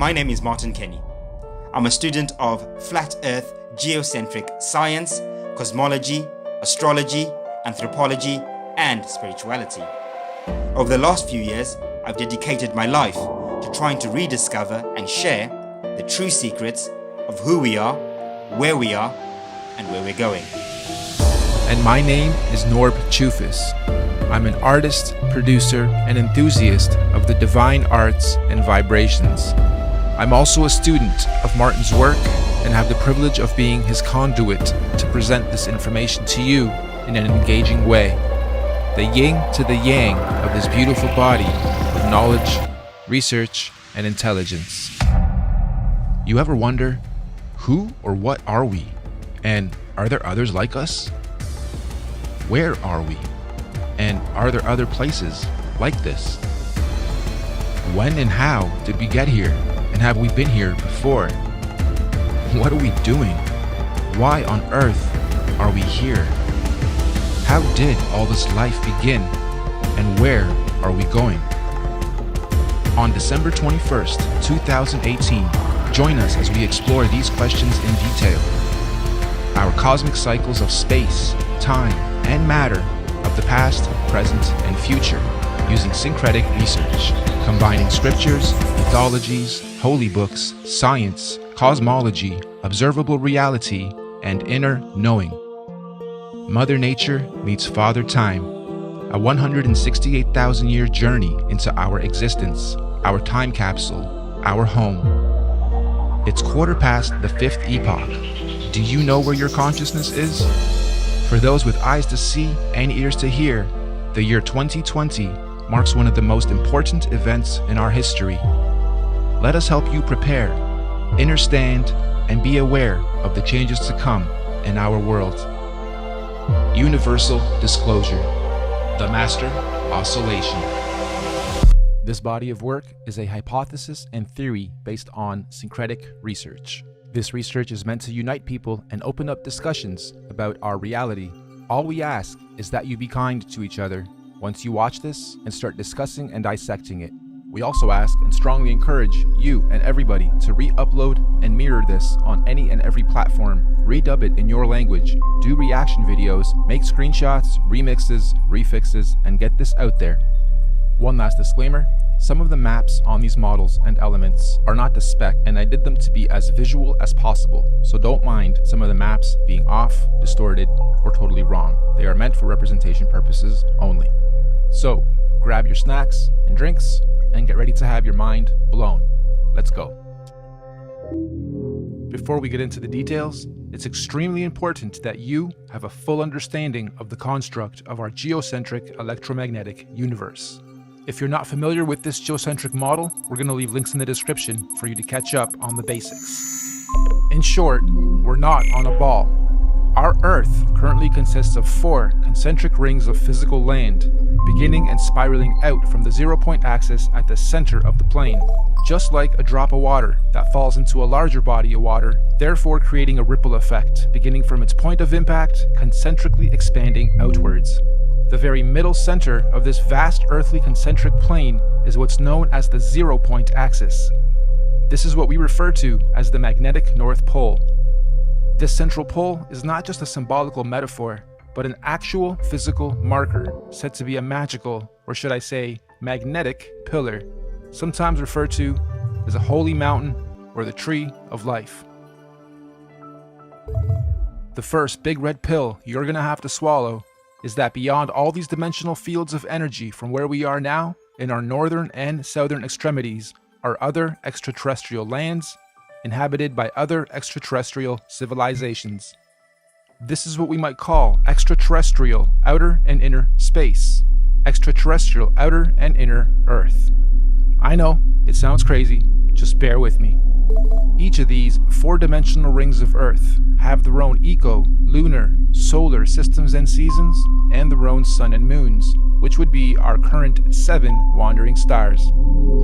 My name is Martin Kenny. I'm a student of flat earth geocentric science, cosmology, astrology, anthropology, and spirituality. Over the last few years, I've dedicated my life to trying to rediscover and share the true secrets of who we are, and where we're going. And my name is Norb Chufis. I'm an artist, producer, and enthusiast of the divine arts and vibrations. I'm also a student of Martin's work and have the privilege of being his conduit to present this information to you in an engaging way. The yin to the yang of this beautiful body of knowledge, research, and intelligence. You ever wonder, who or what are we? And are there others like us? Where are we? And are there other places like this? When and how did we get here? And have we been here before? What are we doing? Why on earth are we here? How did all this life begin? And where are we going? On December 21st, 2018, join us as we explore these questions in detail. Our cosmic cycles of space, time, and matter of the past, present, and future using syncretic research, combining scriptures, mythologies, holy books, science, cosmology, observable reality, and inner knowing. Mother Nature meets Father Time, a 168,000-year journey into our existence, our time capsule, our home. It's 1/4 the 5th epoch. Do you know where your consciousness is? For those with eyes to see and ears to hear, the year 2020 marks one of the most important events in our history. Let us help you prepare, understand, and be aware of the changes to come in our world. Universal disclosure. The Master Oscillation. This body of work is a hypothesis and theory based on syncretic research. This research is meant to unite people and open up discussions about our reality. All we ask is that you be kind to each other once you watch this and start discussing and dissecting it. We also ask and strongly encourage you and everybody to re-upload and mirror this on any and every platform, redub it in your language, do reaction videos, make screenshots, remixes, refixes, and get this out there. One last disclaimer, some of the maps on these models and elements are not to spec, and I did them to be as visual as possible, so don't mind some of the maps being off, distorted, or totally wrong. They are meant for representation purposes only. So, grab your snacks and drinks, and get ready to have your mind blown. Let's go. Before we get into the details, it's extremely important that you have a full understanding of the construct of our geocentric electromagnetic universe. If you're not familiar with this geocentric model, we're going to leave links in the description for you to catch up on the basics. In short, we're not on a ball. Our Earth currently consists of 4 concentric rings of physical land, beginning and spiraling out from the 0-point axis at the center of the plane, just like a drop of water that falls into a larger body of water, therefore creating a ripple effect, beginning from its point of impact, concentrically expanding outwards. The very middle center of this vast earthly concentric plane is what's known as the 0-point axis. This is what we refer to as the magnetic North Pole. This central pole is not just a symbolical metaphor, but an actual physical marker said to be a magical, or should I say, magnetic pillar, sometimes referred to as a holy mountain or the tree of life. The first big red pill you're gonna have to swallow is that beyond all these dimensional fields of energy from where we are now, in our northern and southern extremities, are other extraterrestrial lands inhabited by other extraterrestrial civilizations. This is what we might call extraterrestrial outer and inner space, extraterrestrial outer and inner Earth. I know, it sounds crazy, just bear with me. Each of these 4-dimensional rings of Earth have their own eco, lunar, solar systems and seasons, and their own sun and moons, which would be our current 7 wandering stars.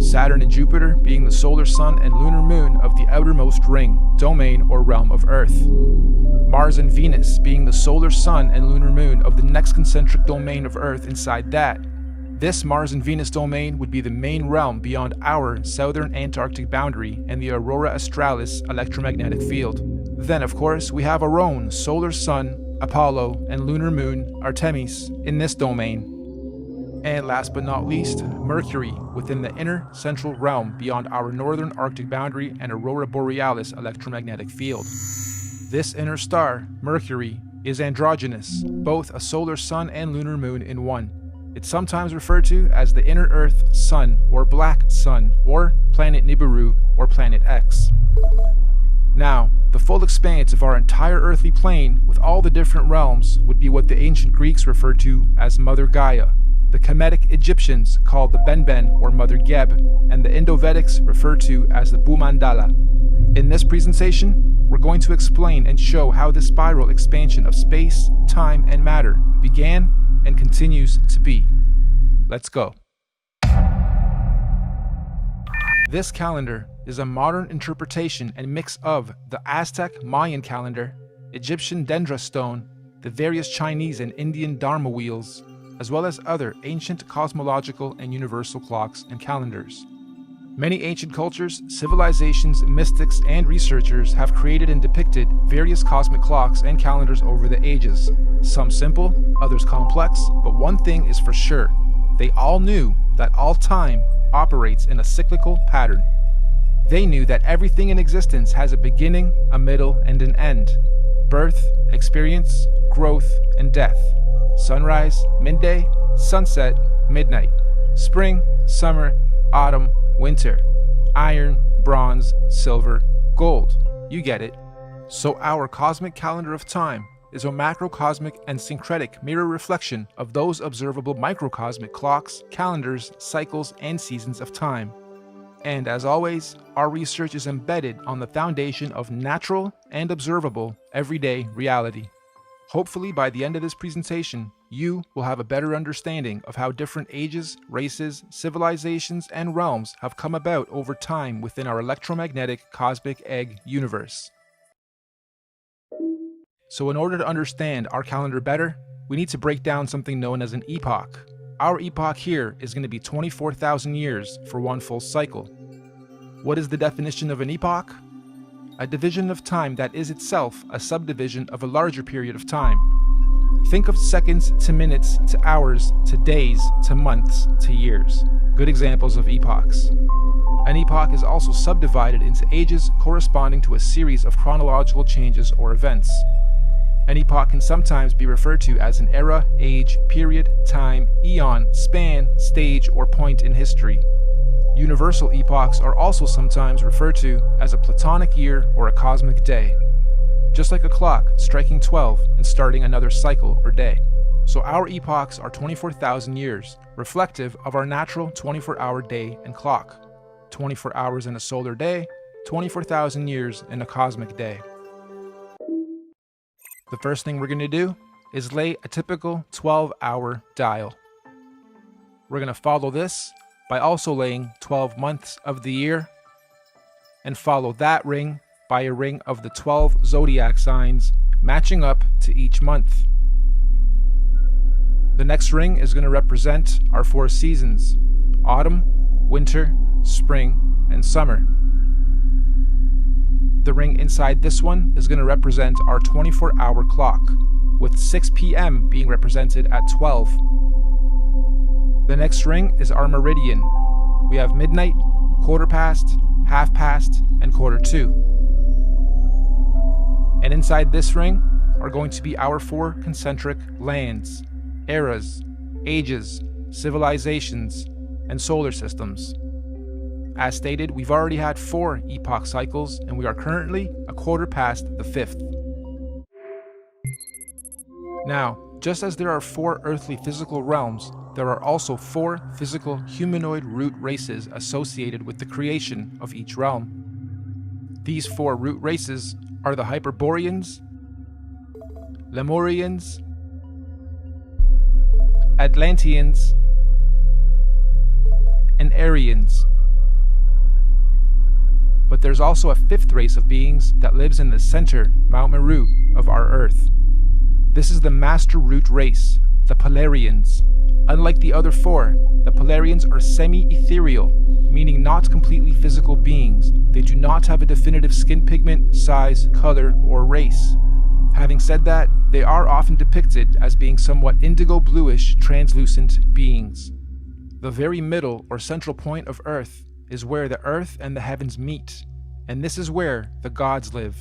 Saturn and Jupiter being the solar sun and lunar moon of the outermost ring, domain, or realm of Earth. Mars and Venus being the solar sun and lunar moon of the next concentric domain of Earth inside that. This Mars and Venus domain would be the main realm beyond our southern Antarctic boundary and the Aurora Australis electromagnetic field. Then, of course, we have our own solar sun, Apollo, and lunar moon, Artemis, in this domain. And last but not least, Mercury within the inner central realm beyond our northern Arctic boundary and Aurora Borealis electromagnetic field. This inner star, Mercury, is androgynous, both a solar sun and lunar moon in one. It's sometimes referred to as the inner Earth Sun or Black Sun or planet Nibiru or planet X. Now, the full expanse of our entire earthly plane with all the different realms would be what the ancient Greeks referred to as Mother Gaia, the Kemetic Egyptians called the Benben or Mother Geb, and the Indo-Vedics referred to as the Bhumandala. In this presentation, we're going to explain and show how this spiral expansion of space, time, and matter began and continues to be. Let's go. This calendar is a modern interpretation and mix of the Aztec Mayan calendar, Egyptian dendra stone, the various Chinese and Indian Dharma wheels, as well as other ancient cosmological and universal clocks and calendars. Many ancient cultures, civilizations, mystics, and researchers have created and depicted various cosmic clocks and calendars over the ages. Some simple, others complex, but one thing is for sure. They all knew that all time operates in a cyclical pattern. They knew that everything in existence has a beginning, a middle, and an end. Birth, experience, growth, and death. Sunrise, midday, sunset, midnight. Spring, summer, autumn, winter. Iron, bronze, silver, gold. You get it. So our cosmic calendar of time is a macrocosmic and syncretic mirror reflection of those observable microcosmic clocks, calendars, cycles, and seasons of time. And as always, our research is embedded on the foundation of natural and observable everyday reality. Hopefully by the end of this presentation, you will have a better understanding of how different ages, races, civilizations, and realms have come about over time within our electromagnetic cosmic egg universe. So in order to understand our calendar better, we need to break down something known as an epoch. Our epoch here is going to be 24,000 years for one full cycle. What is the definition of an epoch? A division of time that is itself a subdivision of a larger period of time. Think of seconds to minutes to hours to days to months to years. Good examples of epochs. An epoch is also subdivided into ages corresponding to a series of chronological changes or events. An epoch can sometimes be referred to as an era, age, period, time, eon, span, stage, or point in history. Universal epochs are also sometimes referred to as a platonic year or a cosmic day. Just like a clock striking 12 and starting another cycle or day. So our epochs are 24,000 years, reflective of our natural 24-hour day and clock. 24 hours in a solar day, 24,000 years in a cosmic day. The first thing we're going to do is lay a typical 12-hour dial. We're going to follow this by also laying 12 months of the year, and follow that ring by a ring of the 12 zodiac signs matching up to each month. The next ring is going to represent our 4 seasons: autumn, winter, spring, and summer. The ring inside this one is going to represent our 24-hour clock, with 6 p.m. being represented at 12. The next ring is our meridian. We have midnight, quarter past, half past, and quarter to. And inside this ring are going to be our 4 concentric lands, eras, ages, civilizations, and solar systems. As stated, we've already had 4 epoch cycles, and we are currently a quarter past the 5th. Now, just as there are 4 earthly physical realms, there are also 4 physical humanoid root races associated with the creation of each realm. These 4 root races are the Hyperboreans, Lemurians, Atlanteans, and Aryans. But there's also a 5th race of beings that lives in the center, Mount Meru, of our Earth. This is the Master Root race, the Polarians. Unlike the other four, the Polarians are semi-ethereal, meaning not completely physical beings. They do not have a definitive skin pigment, size, color, or race. Having said that, they are often depicted as being somewhat indigo-bluish, translucent beings. The very middle or central point of Earth is where the earth and the heavens meet, and this is where the gods live.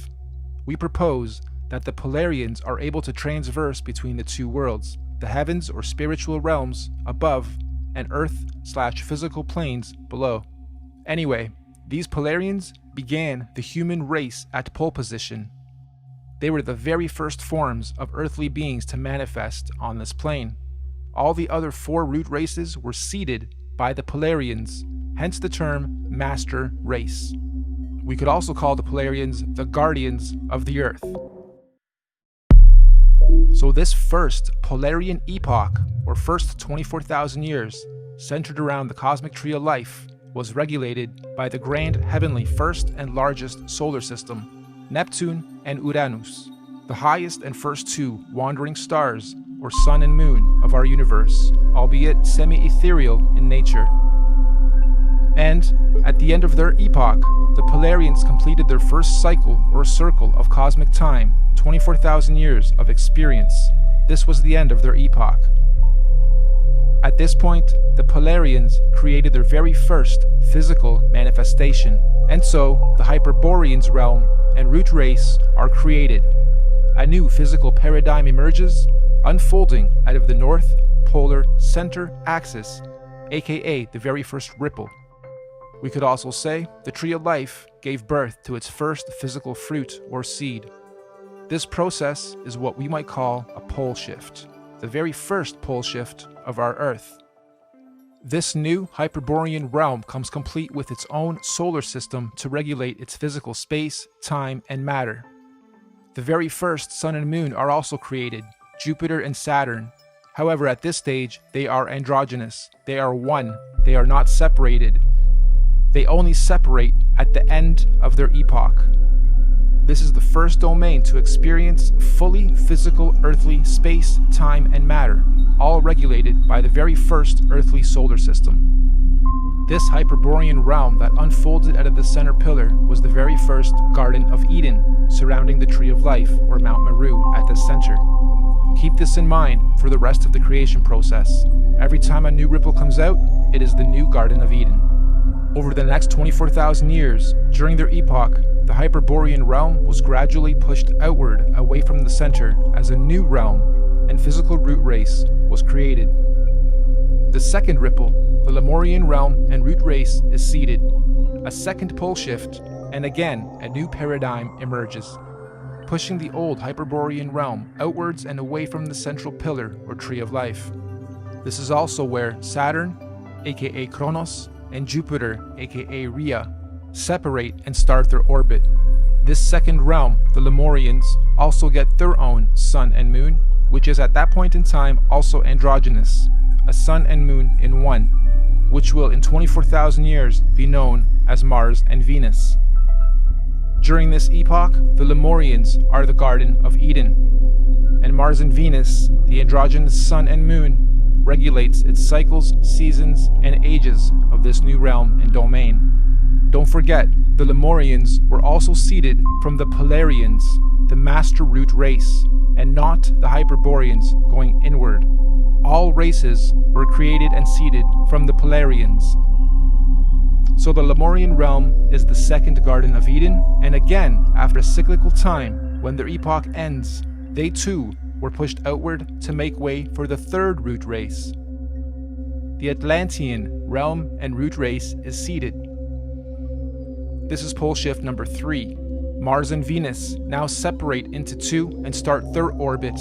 We propose that the Polarians are able to transverse between the two worlds, the heavens or spiritual realms above and earth/physical planes below. Anyway, these Polarians began the human race at pole position. They were the very first forms of earthly beings to manifest on this plane. All the other four root races were seeded by the Polarians, hence the term master race. We could also call the Polarians the guardians of the earth. So this first Polarian epoch, or first 24,000 years, centered around the cosmic tree of life, was regulated by the grand heavenly first and largest solar system, Neptune and Uranus, the highest and first two wandering stars, or sun and moon, of our universe, albeit semi-ethereal in nature. And at the end of their epoch, the Polarians completed their first cycle or circle of cosmic time, 24,000 years of experience. This was the end of their epoch. At this point, the Polarians created their very first physical manifestation, and so the Hyperboreans realm and root race are created. A new physical paradigm emerges, unfolding out of the North Polar Center Axis, aka the very first ripple. We could also say the tree of life gave birth to its first physical fruit or seed. This process is what we might call a pole shift, the very first pole shift of our Earth. This new Hyperborean realm comes complete with its own solar system to regulate its physical space, time, and matter. The very first sun and moon are also created, Jupiter and Saturn. However, at this stage, they are androgynous. They are one. They are not separated. They only separate at the end of their epoch. This is the first domain to experience fully physical earthly space, time, and matter, all regulated by the very first earthly solar system. This Hyperborean realm that unfolded out of the center pillar was the very first Garden of Eden, surrounding the Tree of Life, or Mount Meru, at the center. Keep this in mind for the rest of the creation process. Every time a new ripple comes out, it is the new Garden of Eden. Over the next 24,000 years, during their epoch, the Hyperborean realm was gradually pushed outward away from the center as a new realm and physical root race was created. The second ripple, the Lemurian realm and root race, is seeded. A second pole shift, and again a new paradigm emerges, pushing the old Hyperborean realm outwards and away from the central pillar or tree of life. This is also where Saturn, aka Kronos, and Jupiter, aka Rhea, separate and start their orbit. This second realm, the Lemurians, also get their own sun and moon, which is at that point in time also androgynous, a sun and moon in one, which will in 24,000 years be known as Mars and Venus. During this epoch, the Lemurians are the Garden of Eden, and Mars and Venus, the androgynous sun and moon, regulates its cycles, seasons, and ages of this new realm and domain. Don't forget, the Lemurians were also seeded from the Polarians, the master root race, and not the Hyperboreans going inward. All races were created and seeded from the Polarians. So the Lemurian realm is the second Garden of Eden, and again, after a cyclical time, when their epoch ends, they too were pushed outward to make way for the third root race. The Atlantean realm and root race is seeded. This is pole shift number 3. Mars and Venus now separate into two and start their orbit.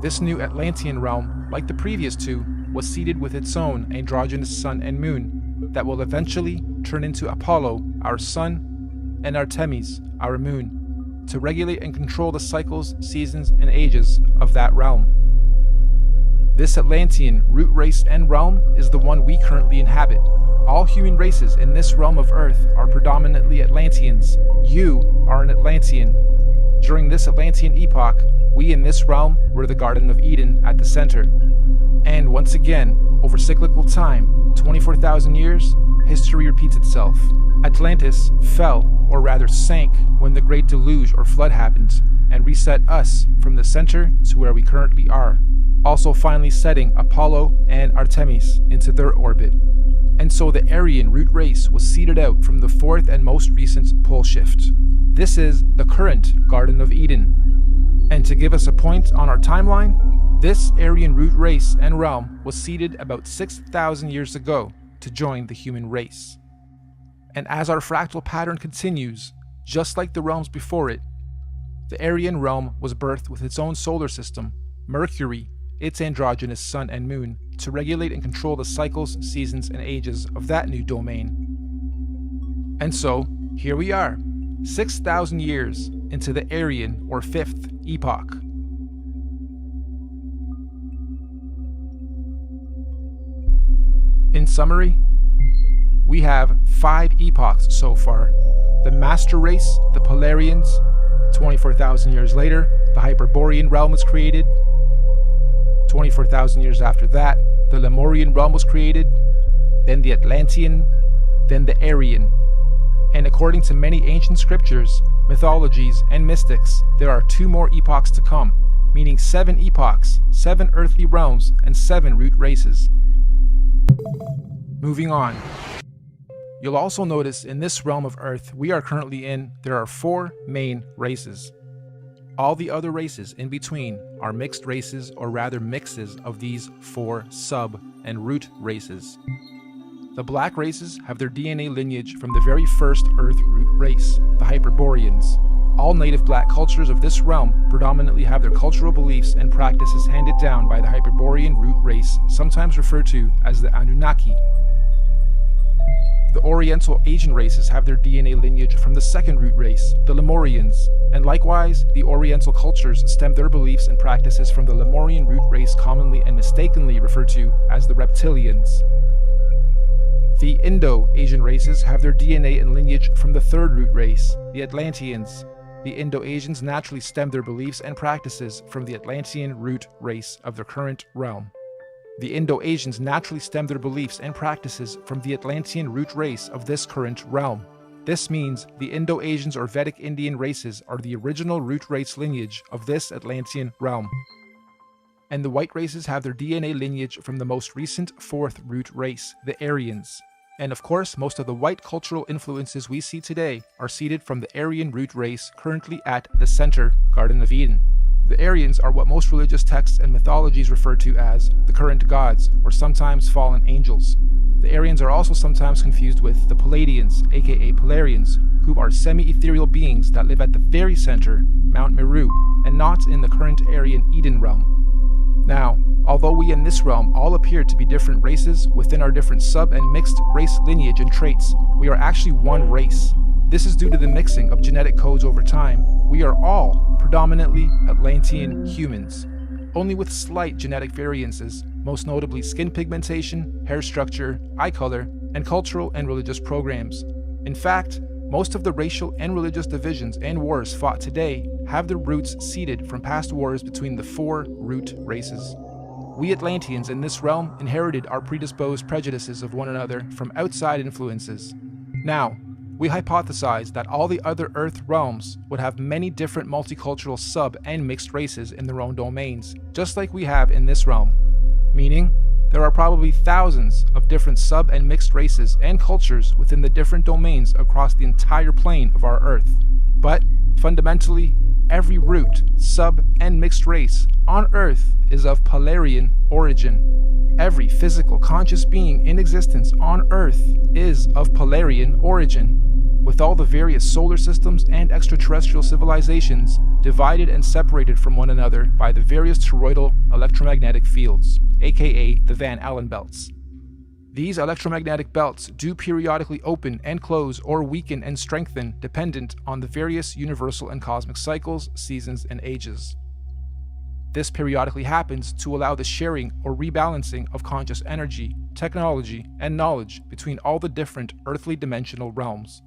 This new Atlantean realm, like the previous two, was seeded with its own androgynous sun and moon that will eventually turn into Apollo, our sun, and Artemis, our moon, to regulate and control the cycles, seasons, and ages of that realm. This Atlantean root race and realm is the one we currently inhabit. All human races in this realm of Earth are predominantly Atlanteans. You are an Atlantean. During this Atlantean epoch, we in this realm were the Garden of Eden at the center. And once again, over cyclical time, 24,000 years, history repeats itself. Atlantis fell, or rather sank, when the Great Deluge or Flood happened, and reset us from the center to where we currently are, also finally setting Apollo and Artemis into their orbit. And so the Aryan root race was seeded out from the fourth and most recent pole shift. This is the current Garden of Eden. And to give us a point on our timeline, this Aryan root race and realm was seeded about 6,000 years ago to join the human race. And as our fractal pattern continues, just like the realms before it, the Aryan realm was birthed with its own solar system, Mercury, its androgynous sun and moon, to regulate and control the cycles, seasons, and ages of that new domain. And so, here we are, 6,000 years into the Aryan or fifth epoch. In summary, we have 5 epochs so far. The Master Race, the Polarians. 24,000 years later, the Hyperborean realm was created. 24,000 years after that, the Lemurian realm was created, then the Atlantean, then the Aryan. And according to many ancient scriptures, mythologies, and mystics, there are 2 more epochs to come, meaning 7 epochs, 7 earthly realms, and 7 root races. Moving on. You'll also notice in this realm of Earth we are currently in, there are 4 main races. All the other races in between are mixed races, or rather mixes of these 4 sub and root races. The black races have their DNA lineage from the very first Earth root race, the Hyperboreans. All native black cultures of this realm predominantly have their cultural beliefs and practices handed down by the Hyperborean root race, sometimes referred to as the Anunnaki. The Oriental Asian races have their DNA lineage from the second root race, the Lemurians, and likewise, the Oriental cultures stem their beliefs and practices from the Lemurian root race, commonly and mistakenly referred to as the Reptilians. The Indo-Asian races have their DNA and lineage from the third root race, the Atlanteans. The Indo-Asians naturally stem their beliefs and practices from the Atlantean root race of their current realm. The Indo-Asians naturally stem their beliefs and practices from the Atlantean root race of this current realm. This means the Indo-Asians or Vedic Indian races are the original root race lineage of this Atlantean realm. And the white races have their DNA lineage from the most recent fourth root race, the Aryans. And of course, most of the white cultural influences we see today are seeded from the Aryan root race currently at the center, Garden of Eden. The Aryans are what most religious texts and mythologies refer to as the current gods, or sometimes fallen angels. The Aryans are also sometimes confused with the Palladians, aka Polarians, who are semi-ethereal beings that live at the very center, Mount Meru, and not in the current Aryan Eden realm. Now, although we in this realm all appear to be different races within our different sub and mixed race lineage and traits, we are actually one race. This is due to the mixing of genetic codes over time. We are all predominantly Atlantean humans, only with slight genetic variances, most notably skin pigmentation, hair structure, eye color, and cultural and religious programs. In fact, most of the racial and religious divisions and wars fought today have their roots seeded from past wars between the 4 root races. We Atlanteans in this realm inherited our predisposed prejudices of one another from outside influences. Now, we hypothesize that all the other Earth realms would have many different multicultural sub and mixed races in their own domains, just like we have in this realm. Meaning, there are probably thousands of different sub and mixed races and cultures within the different domains across the entire plane of our Earth. But, fundamentally, every root, sub, and mixed race on Earth is of Polarian origin. Every physical conscious being in existence on Earth is of Polarian origin, with all the various solar systems and extraterrestrial civilizations divided and separated from one another by the various toroidal electromagnetic fields, aka the Van Allen belts. These electromagnetic belts do periodically open and close or weaken and strengthen dependent on the various universal and cosmic cycles, seasons, and ages. This periodically happens to allow the sharing or rebalancing of conscious energy, technology, and knowledge between all the different earthly dimensional realms.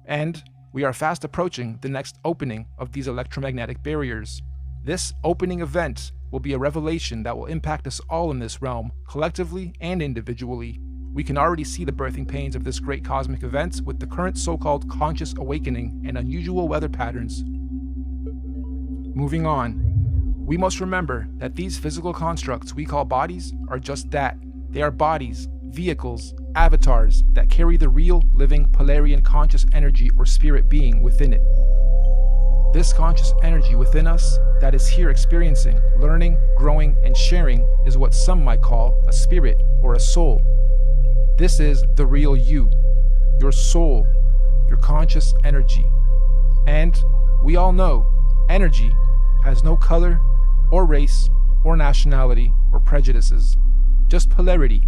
And, we are fast approaching the next opening of these electromagnetic barriers. This opening event will be a revelation that will impact us all in this realm, collectively and individually. We can already see the birthing pains of this great cosmic event with the current so-called conscious awakening and unusual weather patterns. Moving on, we must remember that these physical constructs we call bodies are just that. They are bodies, vehicles, avatars that carry the real, living, Polarian conscious energy or spirit being within it. This conscious energy within us that is here experiencing, learning, growing, and sharing is what some might call a spirit or a soul. This is the real you, your soul, your conscious energy. And we all know energy has no color or race or nationality or prejudices, just polarity,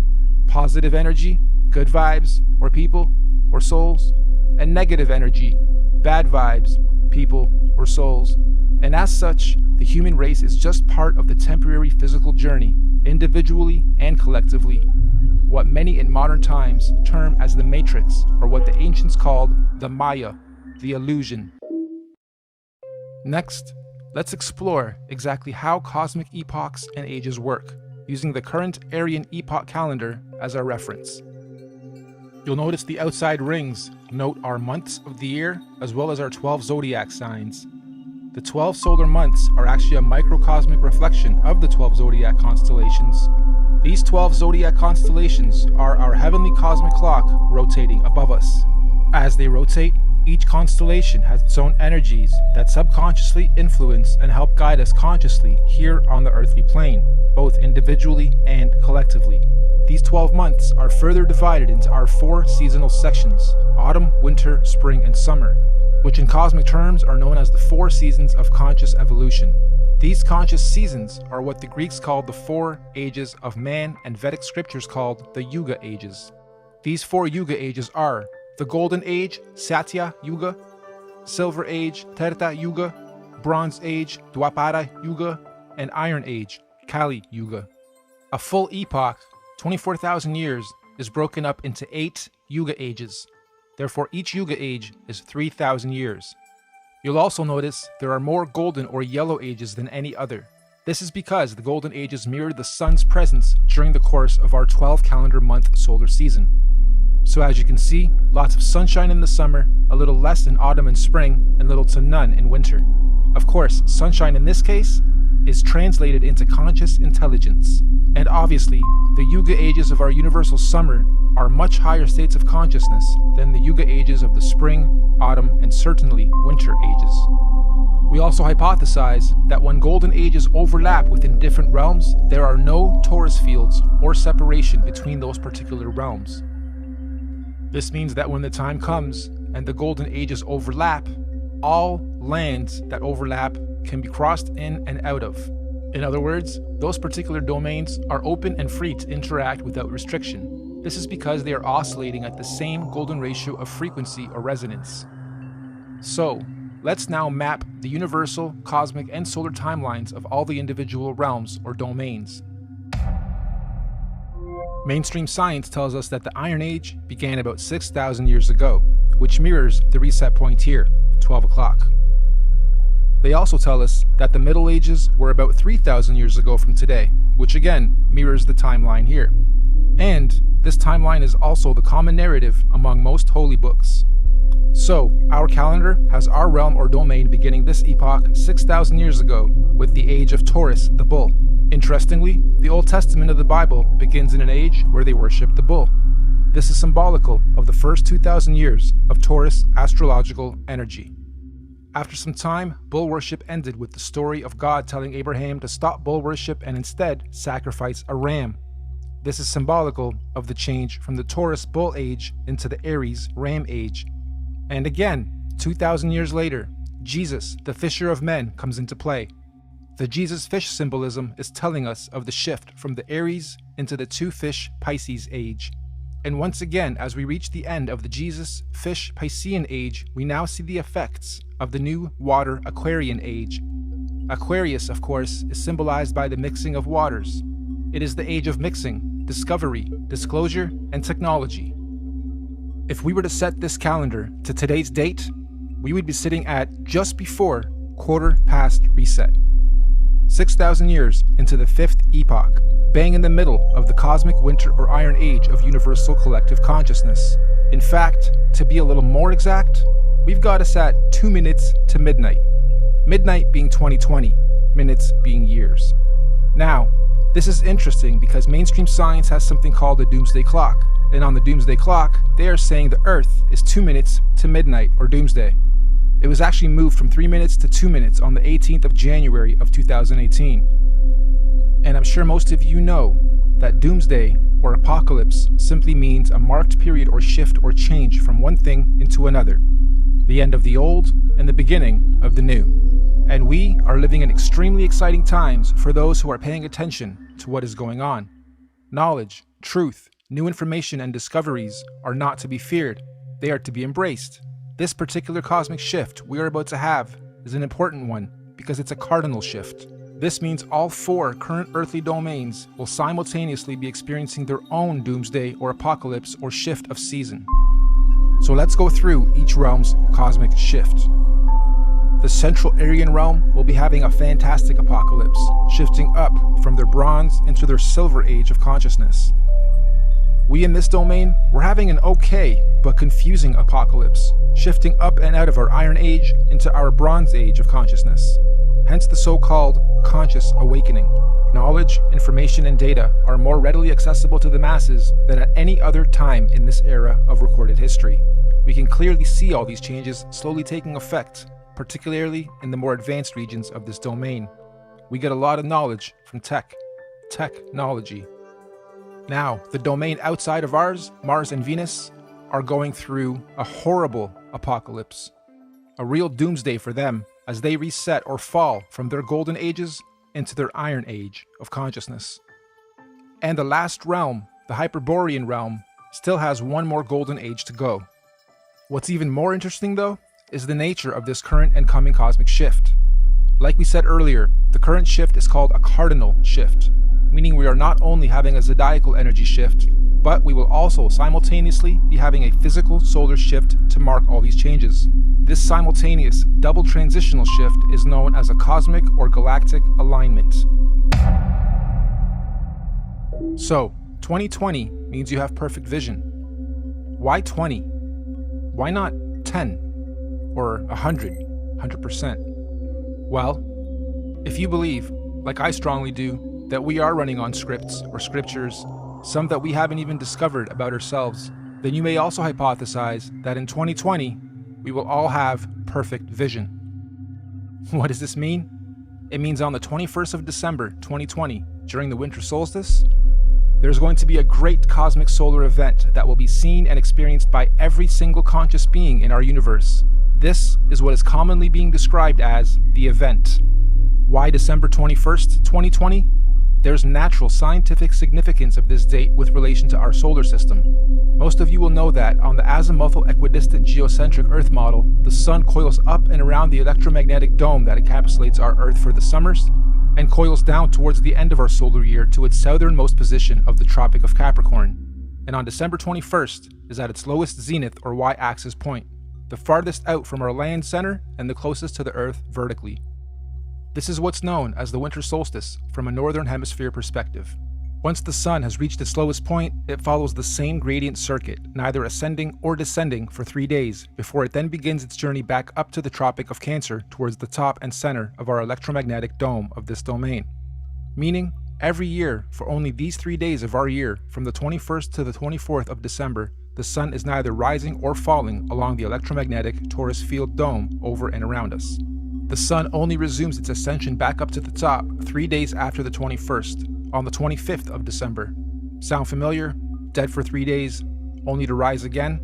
positive energy, good vibes or people or souls, and negative energy, bad vibes, people or souls. And as such, the human race is just part of the temporary physical journey, individually and collectively, what many in modern times term as the matrix, or what the ancients called the Maya, the illusion. Next, let's explore exactly how cosmic epochs and ages work, using the current Aryan epoch calendar as our reference. You'll notice the outside rings note our months of the year, as well as our 12 zodiac signs. The 12 solar months are actually a microcosmic reflection of the 12 zodiac constellations. These 12 zodiac constellations are our heavenly cosmic clock rotating above us. As they rotate, each constellation has its own energies that subconsciously influence and help guide us consciously here on the earthly plane, both individually and collectively. These 12 months are further divided into our 4 seasonal sections: autumn, winter, spring, and summer, which in cosmic terms are known as the 4 seasons of conscious evolution. These conscious seasons are what the Greeks called the 4 ages of man and Vedic scriptures called the Yuga ages. These 4 Yuga ages are the Golden Age, Satya Yuga, Silver Age, Treta Yuga, Bronze Age, Dwapara Yuga, and Iron Age, Kali Yuga. A full epoch, 24,000 years, is broken up into 8 Yuga ages. Therefore, each Yuga age is 3,000 years. You'll also notice there are more golden or yellow ages than any other. This is because the golden ages mirror the sun's presence during the course of our 12 calendar month solar season. So as you can see, lots of sunshine in the summer, a little less in autumn and spring, and little to none in winter. Of course, sunshine in this case is translated into conscious intelligence. And obviously, the Yuga ages of our universal summer are much higher states of consciousness than the Yuga ages of the spring, autumn, and certainly winter ages. We also hypothesize that when golden ages overlap within different realms, there are no torus fields or separation between those particular realms. This means that when the time comes and the golden ages overlap, all lands that overlap can be crossed in and out of. In other words, those particular domains are open and free to interact without restriction. This is because they are oscillating at the same golden ratio of frequency or resonance. So, let's now map the universal, cosmic, and solar timelines of all the individual realms or domains. Mainstream science tells us that the Iron Age began about 6,000 years ago, which mirrors the reset point here, 12 o'clock. They also tell us that the Middle Ages were about 3,000 years ago from today, which again mirrors the timeline here. And this timeline is also the common narrative among most holy books. So, our calendar has our realm or domain beginning this epoch 6,000 years ago with the age of Taurus, the bull. Interestingly, the Old Testament of the Bible begins in an age where they worship the bull. This is symbolical of the first 2,000 years of Taurus astrological energy. After some time, bull worship ended with the story of God telling Abraham to stop bull worship and instead sacrifice a ram. This is symbolical of the change from the Taurus bull age into the Aries ram age. And again, 2,000 years later, Jesus, the fisher of men, comes into play. The Jesus fish symbolism is telling us of the shift from the Aries into the 2-fish Pisces age. And once again, as we reach the end of the Jesus fish Piscean age, we now see the effects of the new water Aquarian age. Aquarius, of course, is symbolized by the mixing of waters. It is the age of mixing, discovery, disclosure, and technology. If we were to set this calendar to today's date, we would be sitting at just before quarter past reset. 6,000 years into the fifth epoch, bang in the middle of the cosmic winter or iron age of universal collective consciousness. In fact, to be a little more exact, we've got us at 2 minutes to midnight. Midnight being 2020, minutes being years. Now, this is interesting because mainstream science has something called a doomsday clock. And on the doomsday clock, they are saying the Earth is 2 minutes to midnight or doomsday. It was actually moved from 3 minutes to 2 minutes on the 18th of January of 2018. And I'm sure most of you know that doomsday or apocalypse simply means a marked period or shift or change from one thing into another. The end of the old and the beginning of the new. And we are living in extremely exciting times for those who are paying attention to what is going on. Knowledge, truth, new information and discoveries are not to be feared. They are to be embraced. This particular cosmic shift we are about to have is an important one because it's a cardinal shift. This means all 4 current earthly domains will simultaneously be experiencing their own doomsday or apocalypse or shift of season. So let's go through each realm's cosmic shift. The Central Aryan realm will be having a fantastic apocalypse, shifting up from their bronze into their silver age of consciousness. We in this domain, we're having an okay but confusing apocalypse, shifting up and out of our Iron Age into our Bronze Age of consciousness. Hence the so-called conscious awakening. Knowledge, information, and data are more readily accessible to the masses than at any other time in this era of recorded history. We can clearly see all these changes slowly taking effect, particularly in the more advanced regions of this domain. We get a lot of knowledge from technology. Now, the domain outside of ours, Mars and Venus, are going through a horrible apocalypse. A real doomsday for them as they reset or fall from their golden ages into their iron age of consciousness. And the last realm, the Hyperborean realm, still has one more golden age to go. What's even more interesting though, is the nature of this current and coming cosmic shift. Like we said earlier, the current shift is called a cardinal shift, meaning we are not only having a zodiacal energy shift, but we will also simultaneously be having a physical solar shift to mark all these changes. This simultaneous double transitional shift is known as a cosmic or galactic alignment. So, 2020 means you have perfect vision. Why 20? Why not 10? Or 100%? Well, if you believe, like I strongly do, that we are running on scripts or scriptures, some that we haven't even discovered about ourselves, then you may also hypothesize that in 2020, we will all have perfect vision. What does this mean? It means on the 21st of December, 2020, during the winter solstice, there's going to be a great cosmic solar event that will be seen and experienced by every single conscious being in our universe. This is what is commonly being described as the event. Why December 21st, 2020? There's natural scientific significance of this date with relation to our solar system. Most of you will know that on the azimuthal equidistant geocentric Earth model, the Sun coils up and around the electromagnetic dome that encapsulates our Earth for the summers, and coils down towards the end of our solar year to its southernmost position of the Tropic of Capricorn. And on December 21st is at its lowest zenith or y-axis point, the farthest out from our land center and the closest to the Earth vertically. This is what's known as the winter solstice from a northern hemisphere perspective. Once the sun has reached its lowest point, it follows the same gradient circuit, neither ascending or descending for 3 days, before it then begins its journey back up to the Tropic of Cancer towards the top and center of our electromagnetic dome of this domain. Meaning, every year, for only these 3 days of our year, from the 21st to the 24th of December, the sun is neither rising or falling along the electromagnetic torus field dome over and around us. The sun only resumes its ascension back up to the top 3 days after the 21st, on the 25th of December. Sound familiar? Dead for 3 days, only to rise again?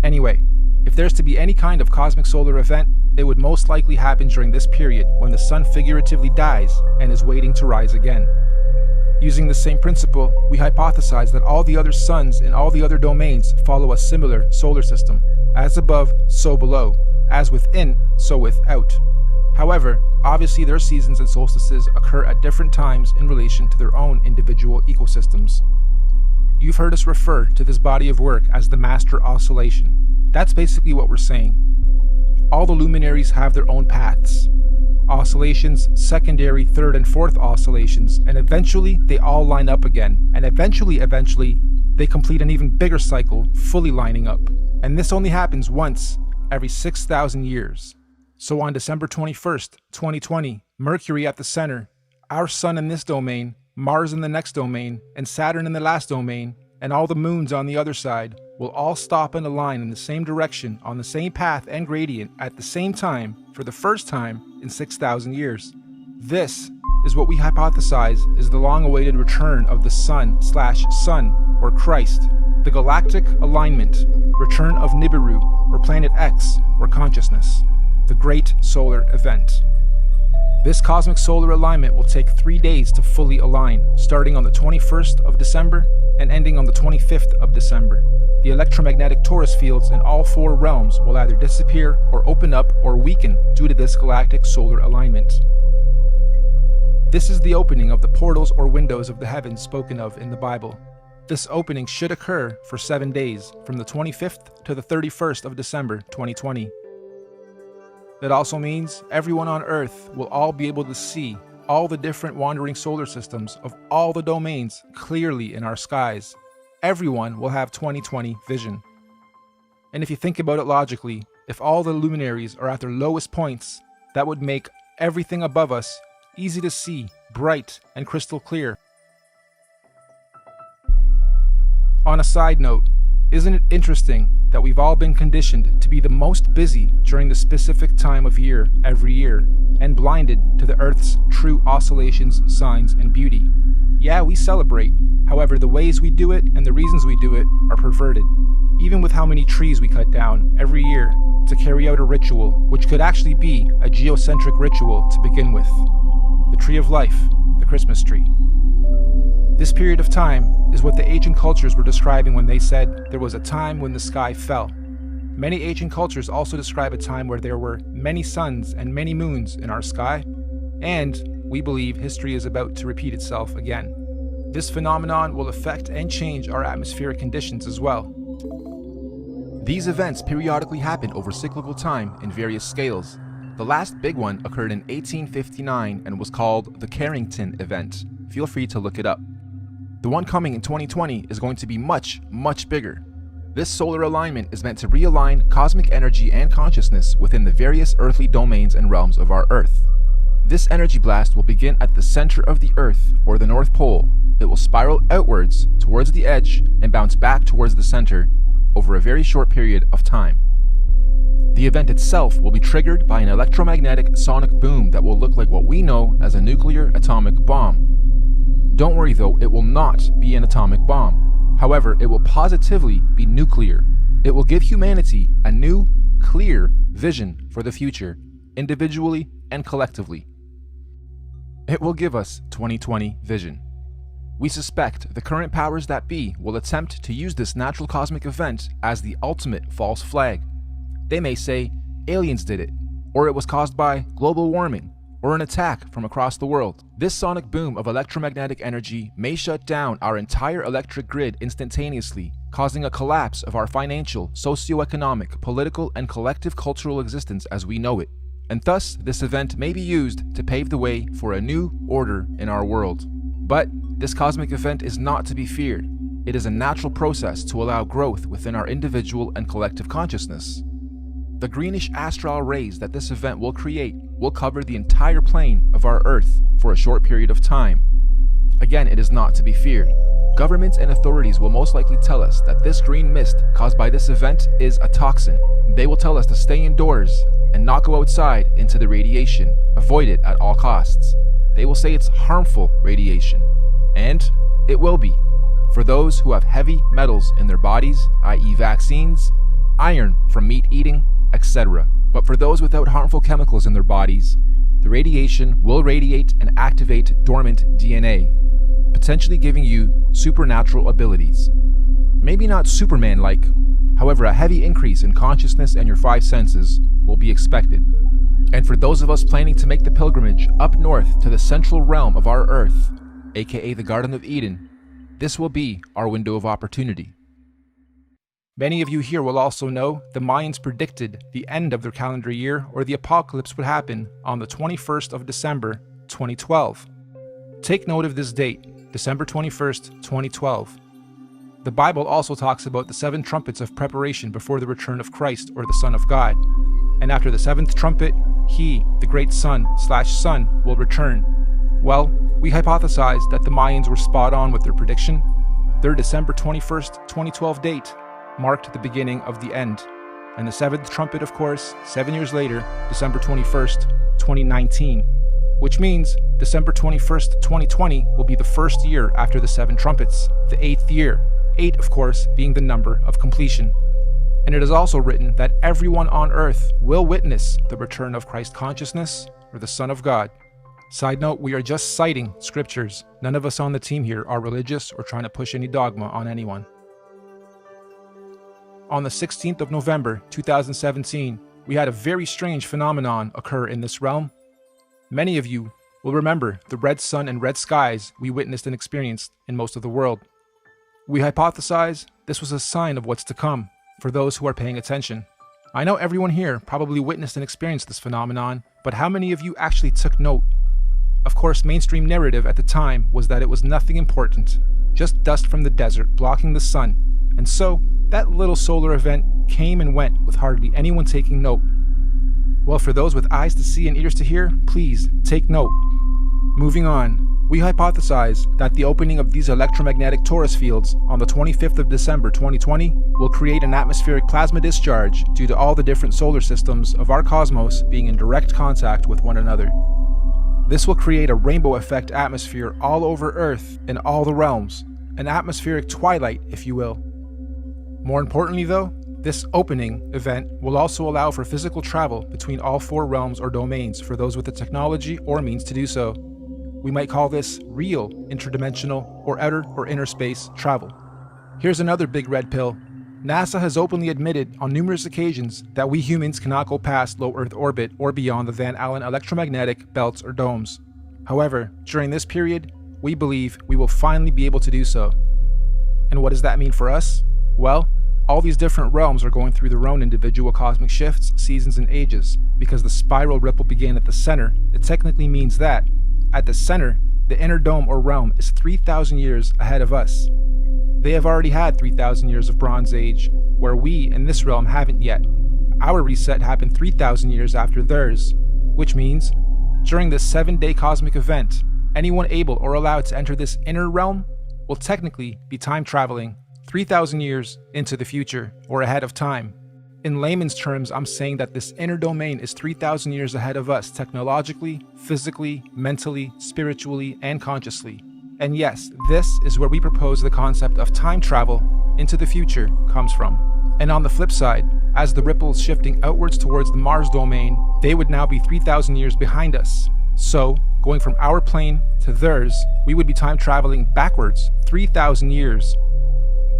Anyway, if there's to be any kind of cosmic solar event, it would most likely happen during this period when the sun figuratively dies and is waiting to rise again. Using the same principle, we hypothesize that all the other suns in all the other domains follow a similar solar system. As above, so below. As within, so without. However, obviously their seasons and solstices occur at different times in relation to their own individual ecosystems. You've heard us refer to this body of work as the master oscillation. That's basically what we're saying. all the luminaries have their own paths. Oscillations, secondary, third, and fourth oscillations, and eventually they all line up again, and eventually, they complete an even bigger cycle, fully lining up. And this only happens once every 6,000 years. So on December 21st, 2020, Mercury at the center, our Sun in this domain, Mars in the next domain, and Saturn in the last domain, and all the moons on the other side, will all stop and align in the same direction on the same path and gradient at the same time for the first time in 6,000 years. This is what we hypothesize is the long-awaited return of the Sun/Sun, or Christ, the galactic alignment, return of Nibiru, or Planet X, or consciousness, the great solar event. This cosmic solar alignment will take 3 days to fully align, starting on the 21st of December and ending on the 25th of December. The electromagnetic torus fields in all 4 realms will either disappear or open up or weaken due to this galactic solar alignment. This is the opening of the portals or windows of the heavens spoken of in the Bible. This opening should occur for 7 days, from the 25th to the 31st of December 2020. That also means everyone on Earth will all be able to see all the different wandering solar systems of all the domains clearly in our skies. Everyone will have 2020 vision. And if you think about it logically, if all the luminaries are at their lowest points, that would make everything above us easy to see, bright, and crystal clear. On a side note, isn't it interesting that we've all been conditioned to be the most busy during the specific time of year every year, and blinded to the Earth's true oscillations, signs, and beauty? Yeah, we celebrate. However, the ways we do it and the reasons we do it are perverted. Even with how many trees we cut down every year to carry out a ritual, which could actually be a geocentric ritual to begin with. The tree of life, the Christmas tree. This period of time is what the ancient cultures were describing when they said there was a time when the sky fell. Many ancient cultures also describe a time where there were many suns and many moons in our sky, and we believe history is about to repeat itself again. This phenomenon will affect and change our atmospheric conditions as well. These events periodically happen over cyclical time in various scales. The last big one occurred in 1859 and was called the Carrington event. Feel free to look it up. The one coming in 2020 is going to be much, much bigger. This solar alignment is meant to realign cosmic energy and consciousness within the various earthly domains and realms of our Earth. This energy blast will begin at the center of the Earth, or the North Pole. It will spiral outwards towards the edge and bounce back towards the center over a very short period of time. The event itself will be triggered by an electromagnetic sonic boom that will look like what we know as a nuclear atomic bomb. Don't worry though, it will not be an atomic bomb. However, it will positively be nuclear. It will give humanity a new, clear vision for the future, individually and collectively. It will give us 2020 vision. We suspect the current powers that be will attempt to use this natural cosmic event as the ultimate false flag. They may say aliens did it, or it was caused by global warming, or an attack from across the world. This sonic boom of electromagnetic energy may shut down our entire electric grid instantaneously, causing a collapse of our financial, socio-economic, political, and collective cultural existence as we know it. And thus, this event may be used to pave the way for a new order in our world. But this cosmic event is not to be feared. It is a natural process to allow growth within our individual and collective consciousness. The greenish astral rays that this event will create will cover the entire plane of our Earth for a short period of time. Again, it is not to be feared. Governments and authorities will most likely tell us that this green mist caused by this event is a toxin. They will tell us to stay indoors and not go outside into the radiation. Avoid it at all costs. They will say it's harmful radiation. And it will be. For those who have heavy metals in their bodies, i.e. vaccines, iron from meat eating, etc. But for those without harmful chemicals in their bodies, the radiation will radiate and activate dormant DNA, potentially giving you supernatural abilities. Maybe not Superman-like, however, a heavy increase in consciousness and your 5 senses will be expected. And for those of us planning to make the pilgrimage up north to the central realm of our Earth, aka the Garden of Eden, this will be our window of opportunity. Many of you here will also know the Mayans predicted the end of their calendar year, or the apocalypse, would happen on the 21st of December, 2012. Take note of this date, December 21st, 2012. The Bible also talks about the 7 trumpets of preparation before the return of Christ, or the Son of God. And after the 7th trumpet, he, the great Son, will return. Well, we hypothesized that the Mayans were spot on with their prediction. Their December 21st, 2012 date marked the beginning of the end. And the 7th trumpet, of course, 7 years later, December 21st, 2019. Which means December 21st, 2020 will be the first year after the 7 trumpets, the 8th year. 8, of course, being the number of completion. And it is also written that everyone on earth will witness the return of Christ consciousness, or the Son of God. Side note, we are just citing scriptures. None of us on the team here are religious or trying to push any dogma on anyone. On the 16th of November, 2017, we had a very strange phenomenon occur in this realm. Many of you will remember the red sun and red skies we witnessed and experienced in most of the world. We hypothesize this was a sign of what's to come for those who are paying attention. I know everyone here probably witnessed and experienced this phenomenon, but how many of you actually took note? Of course, mainstream narrative at the time was that it was nothing important, just dust from the desert blocking the sun, and so that little solar event came and went with hardly anyone taking note. Well, for those with eyes to see and ears to hear, please take note. Moving on, we hypothesize that the opening of these electromagnetic torus fields on the 25th of December 2020 will create an atmospheric plasma discharge due to all the different solar systems of our cosmos being in direct contact with one another. This will create a rainbow effect atmosphere all over Earth in all the realms, an atmospheric twilight, if you will. More importantly though, this opening event will also allow for physical travel between all 4 realms or domains for those with the technology or means to do so. We might call this real interdimensional or outer or inner space travel. Here's another big red pill. NASA has openly admitted on numerous occasions that we humans cannot go past low Earth orbit or beyond the Van Allen electromagnetic belts or domes. However, during this period, we believe we will finally be able to do so. And what does that mean for us? Well, all these different realms are going through their own individual cosmic shifts, seasons, and ages. Because the spiral ripple began at the center, it technically means that, at the center, the inner dome or realm is 3,000 years ahead of us. They have already had 3,000 years of Bronze Age, where we in this realm haven't yet. Our reset happened 3,000 years after theirs, which means, during this 7-day cosmic event, anyone able or allowed to enter this inner realm will technically be time traveling 3,000 years into the future, or ahead of time. In layman's terms, I'm saying that this inner domain is 3,000 years ahead of us technologically, physically, mentally, spiritually, and consciously. And yes, this is where we propose the concept of time travel into the future comes from. And on the flip side, as the ripples shifting outwards towards the Mars domain, they would now be 3,000 years behind us. So, going from our plane to theirs, we would be time traveling backwards 3,000 years.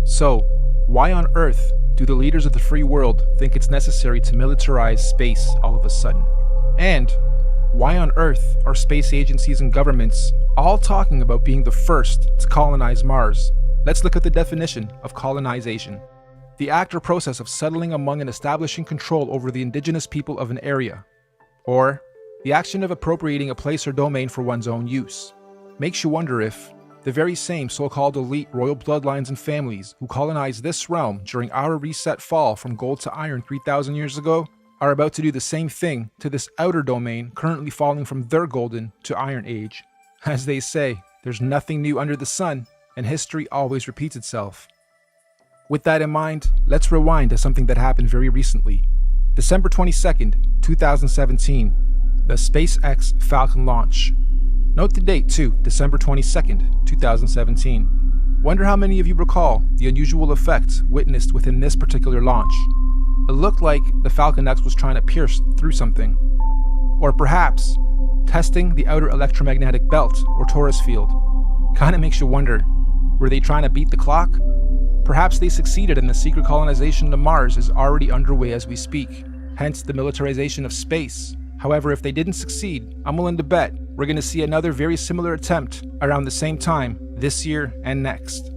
So, why on earth do the leaders of the free world think it's necessary to militarize space all of a sudden? And why on earth are space agencies and governments all talking about being the first to colonize Mars? Let's look at the definition of colonization. The act or process of settling among and establishing control over the indigenous people of an area. Or, the action of appropriating a place or domain for one's own use. Makes you wonder if the very same so-called elite royal bloodlines and families who colonized this realm during our reset fall from gold to iron 3,000 years ago are about to do the same thing to this outer domain currently falling from their golden to iron age. As they say, there's nothing new under the sun, and history always repeats itself. With that in mind, let's rewind to something that happened very recently. December 22nd, 2017, the SpaceX Falcon launch. Note the date too, December 22nd, 2017. Wonder how many of you recall the unusual effects witnessed within this particular launch. It looked like the Falcon X was trying to pierce through something. Or perhaps, testing the outer electromagnetic belt or torus field. Kinda makes you wonder, were they trying to beat the clock? Perhaps they succeeded and the secret colonization of Mars is already underway as we speak, hence the militarization of space. However, if they didn't succeed, I'm willing to bet we're going to see another very similar attempt around the same time this year and next.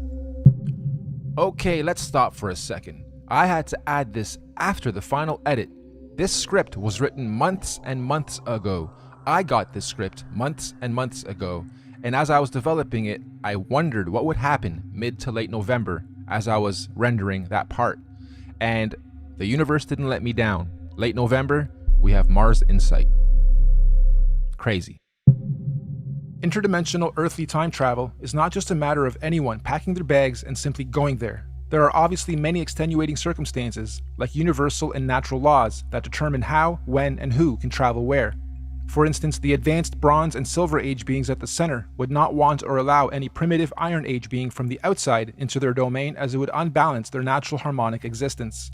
Okay, let's stop for a second. I had to add this after the final edit. This script was written months and months ago. I got this script months and months ago, and as I was developing it, I wondered what would happen mid to late November as I was rendering that part. And the universe didn't let me down. Late November, we have Mars Insight. Crazy. Interdimensional earthly time travel is not just a matter of anyone packing their bags and simply going there. There are obviously many extenuating circumstances, like universal and natural laws, that determine how, when, and who can travel where. For instance, the advanced Bronze and Silver Age beings at the center would not want or allow any primitive Iron Age being from the outside into their domain, as it would unbalance their natural harmonic existence.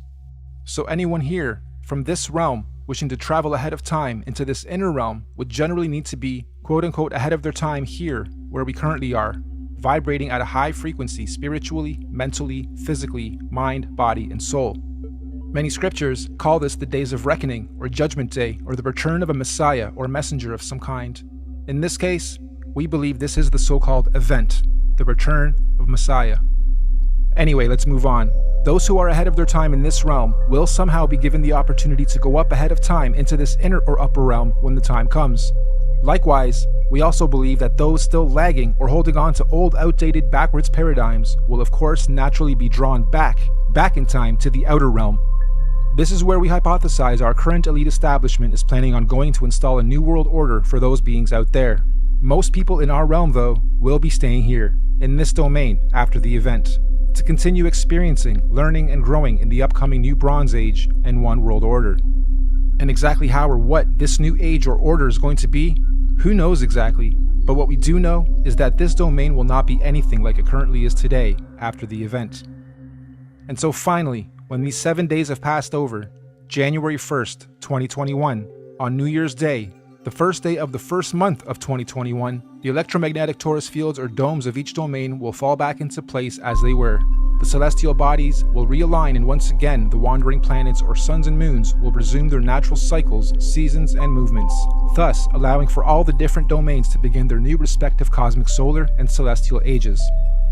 So anyone here, from this realm, wishing to travel ahead of time into this inner realm would generally need to be, quote-unquote, ahead of their time here, where we currently are, vibrating at a high frequency spiritually, mentally, physically, mind, body, and soul. Many scriptures call this the days of reckoning, or judgment day, or the return of a messiah or messenger of some kind. In this case, we believe this is the so-called event, the return of Messiah. Anyway, let's move on. Those who are ahead of their time in this realm will somehow be given the opportunity to go up ahead of time into this inner or upper realm when the time comes. Likewise, we also believe that those still lagging or holding on to old, outdated, backwards paradigms will of course naturally be drawn back in time to the outer realm. This is where we hypothesize our current elite establishment is planning on going to install a new world order for those beings out there. Most people in our realm, though, will be staying here, in this domain, after the event, to continue experiencing, learning, and growing in the upcoming new Bronze Age and One World Order. And exactly how or what this new age or order is going to be, who knows exactly, but what we do know is that this domain will not be anything like it currently is today after the event. And so finally, when these 7 days have passed over, January 1st, 2021, on New Year's Day, the first day of the first month of 2021, the electromagnetic torus fields or domes of each domain will fall back into place as they were. The celestial bodies will realign, and once again the wandering planets or suns and moons will resume their natural cycles, seasons, and movements, thus allowing for all the different domains to begin their new respective cosmic solar and celestial ages.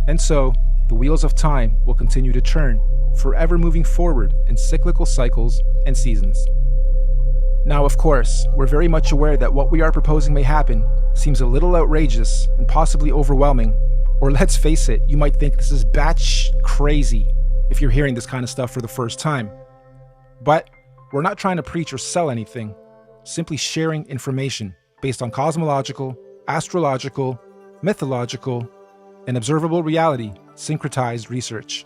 And so, the wheels of time will continue to turn, forever moving forward in cyclical cycles and seasons. Now, of course, we're very much aware that what we are proposing may happen seems a little outrageous and possibly overwhelming, or let's face it, you might think this is batsh crazy if you're hearing this kind of stuff for the first time. But we're not trying to preach or sell anything, simply sharing information based on cosmological, astrological, mythological, and observable reality syncretized research.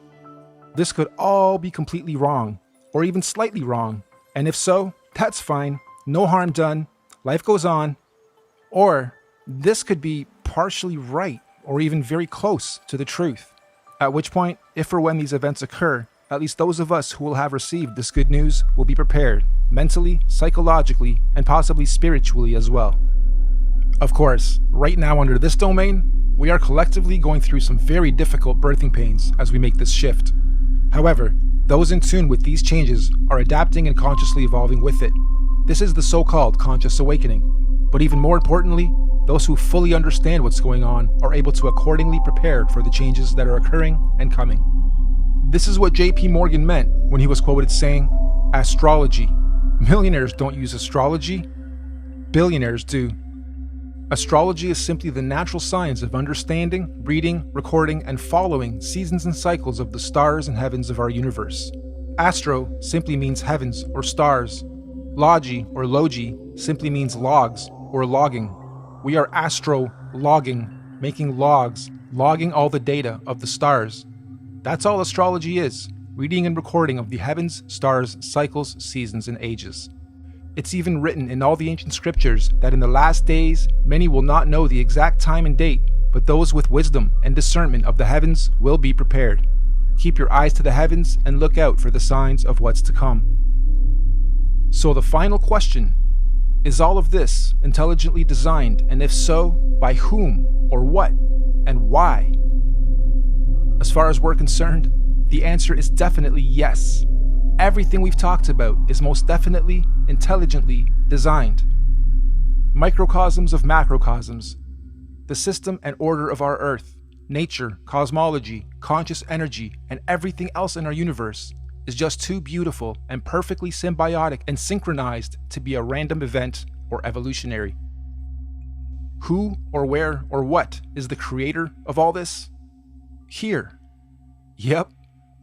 This could all be completely wrong, or even slightly wrong, and if so, that's fine, no harm done, life goes on. Or this could be partially right, or even very close to the truth. At which point, if or when these events occur, at least those of us who will have received this good news will be prepared, mentally, psychologically, and possibly spiritually as well. Of course, right now under this domain, we are collectively going through some very difficult birthing pains as we make this shift. However, those in tune with these changes are adapting and consciously evolving with it. This is the so-called conscious awakening. But even more importantly, those who fully understand what's going on are able to accordingly prepare for the changes that are occurring and coming. This is what J.P. Morgan meant when he was quoted saying, "Astrology. Millionaires don't use astrology. Billionaires do." Astrology is simply the natural science of understanding, reading, recording, and following seasons and cycles of the stars and heavens of our universe. Astro simply means heavens or stars. Logi or logi simply means logs or logging. We are astro-logging, making logs, logging all the data of the stars. That's all astrology is, reading and recording of the heavens, stars, cycles, seasons, and ages. It's even written in all the ancient scriptures that in the last days, many will not know the exact time and date, but those with wisdom and discernment of the heavens will be prepared. Keep your eyes to the heavens and look out for the signs of what's to come. So the final question, is all of this intelligently designed, and if so, by whom, or what, and why? As far as we're concerned, the answer is definitely yes. Everything we've talked about is most definitely intelligently designed. Microcosms of macrocosms, the system and order of our Earth, nature, cosmology, conscious energy, and everything else in our universe is just too beautiful and perfectly symbiotic and synchronized to be a random event or evolutionary. Who or where or what is the creator of all this? Here. Yep,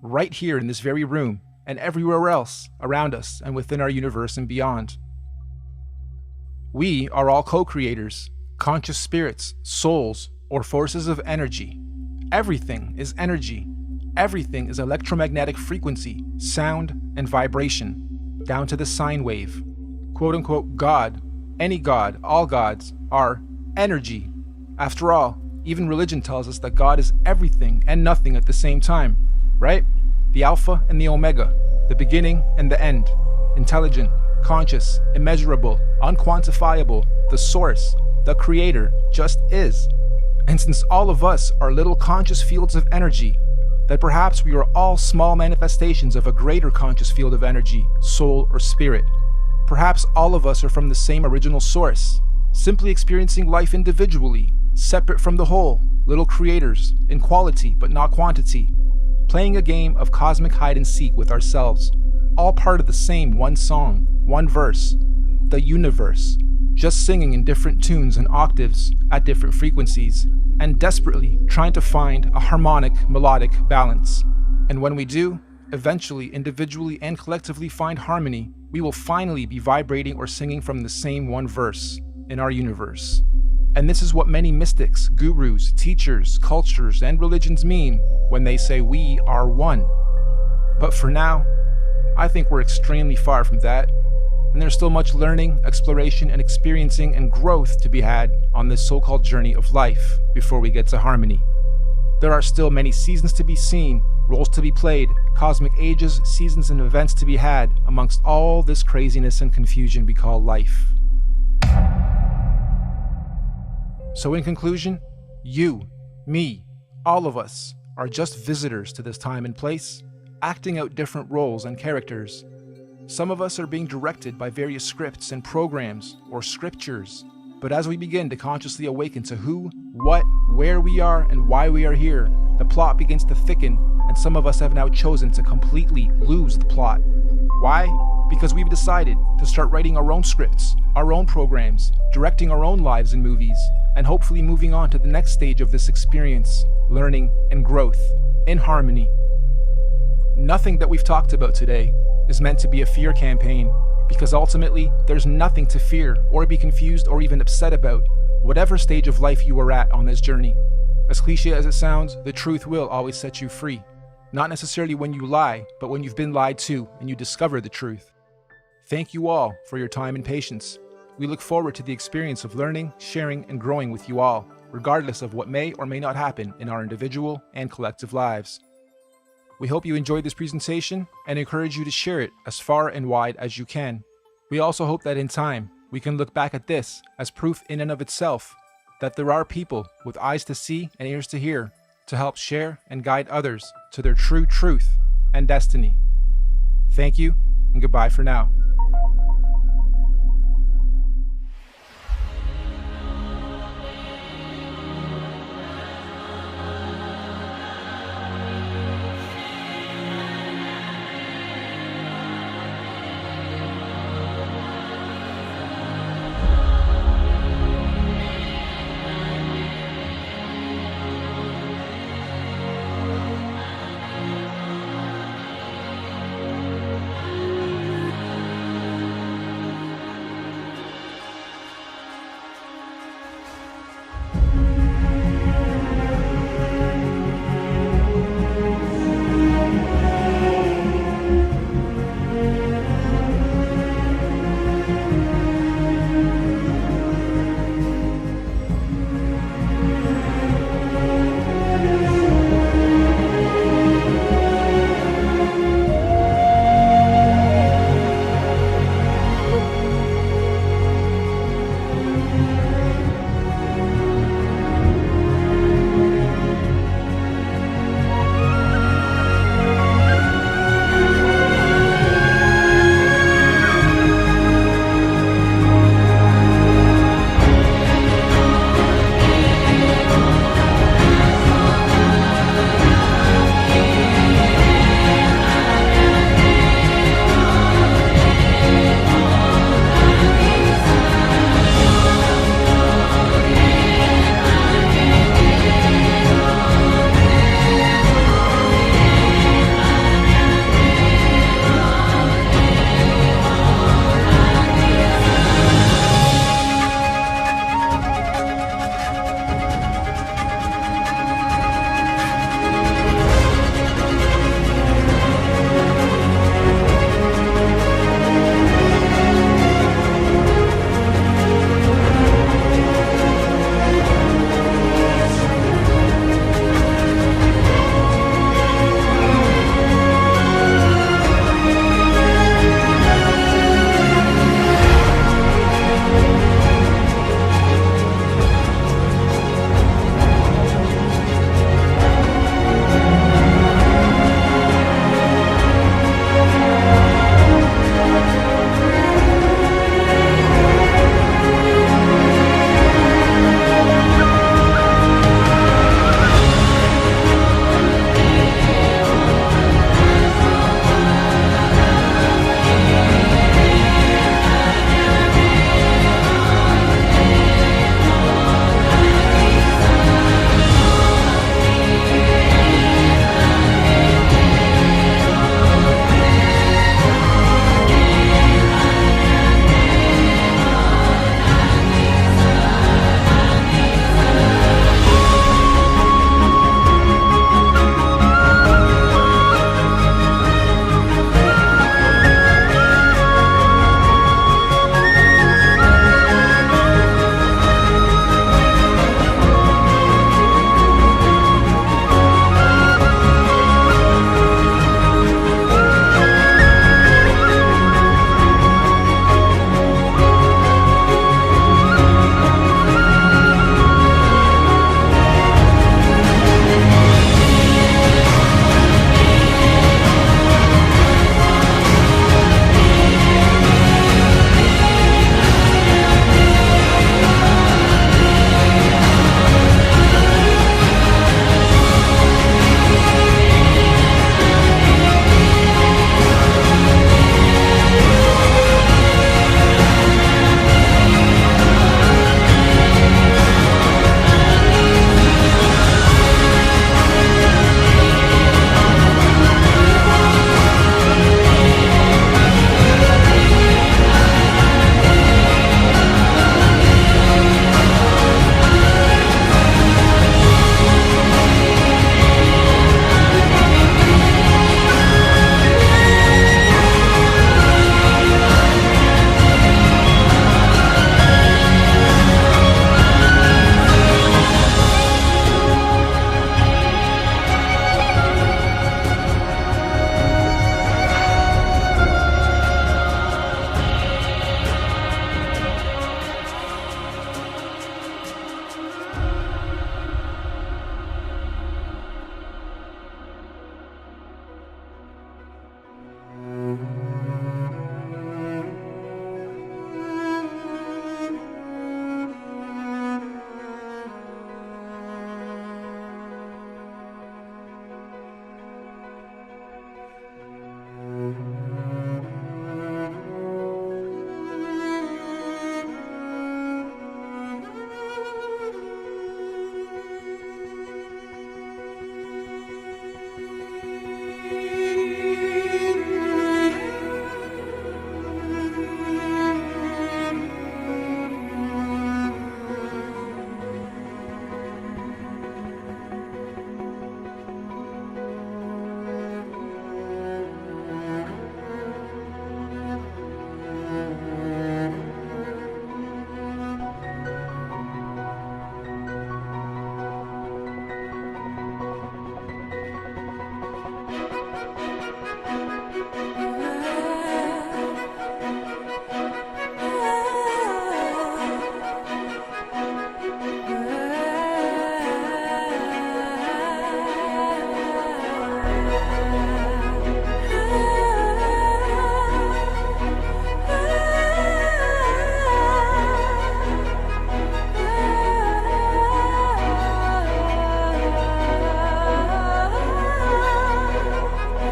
right here in this very room and everywhere else around us and within our universe and beyond. We are all co-creators, conscious spirits, souls, or forces of energy. Everything is energy. Everything is electromagnetic frequency, sound, and vibration, down to the sine wave. Quote unquote God, any God, all gods, are energy. After all, even religion tells us that God is everything and nothing at the same time, right? The Alpha and the Omega, the beginning and the end, intelligent, conscious, immeasurable, unquantifiable, the source, the creator, just is. And since all of us are little conscious fields of energy, that perhaps we are all small manifestations of a greater conscious field of energy, soul, or spirit. Perhaps all of us are from the same original source, simply experiencing life individually, separate from the whole, little creators, in quality but not quantity, playing a game of cosmic hide and seek with ourselves, all part of the same one song, one verse, the universe, just singing in different tunes and octaves at different frequencies, and desperately trying to find a harmonic, melodic balance. And when we do, eventually, individually and collectively find harmony, we will finally be vibrating or singing from the same one verse in our universe. And this is what many mystics, gurus, teachers, cultures, and religions mean when they say we are one. But for now, I think we're extremely far from that, and there's still much learning, exploration, and experiencing and growth to be had on this so-called journey of life before we get to harmony. There are still many seasons to be seen, roles to be played, cosmic ages, seasons, and events to be had amongst all this craziness and confusion we call life. So in conclusion, you, me, all of us are just visitors to this time and place, acting out different roles and characters. Some of us are being directed by various scripts and programs or scriptures, but as we begin to consciously awaken to who, what, where we are, and why we are here, the plot begins to thicken, and some of us have now chosen to completely lose the plot. Why? Because we've decided to start writing our own scripts, our own programs, directing our own lives and movies, and hopefully moving on to the next stage of this experience, learning and growth, in harmony. Nothing that we've talked about today is meant to be a fear campaign, because ultimately, there's nothing to fear or be confused or even upset about, whatever stage of life you are at on this journey. As cliche as it sounds, the truth will always set you free. Not necessarily when you lie, but when you've been lied to and you discover the truth. Thank you all for your time and patience. We look forward to the experience of learning, sharing, and growing with you all, regardless of what may or may not happen in our individual and collective lives. We hope you enjoyed this presentation and encourage you to share it as far and wide as you can. We also hope that in time, we can look back at this as proof in and of itself that there are people with eyes to see and ears to hear to help share and guide others to their true truth and destiny. Thank you and goodbye for now.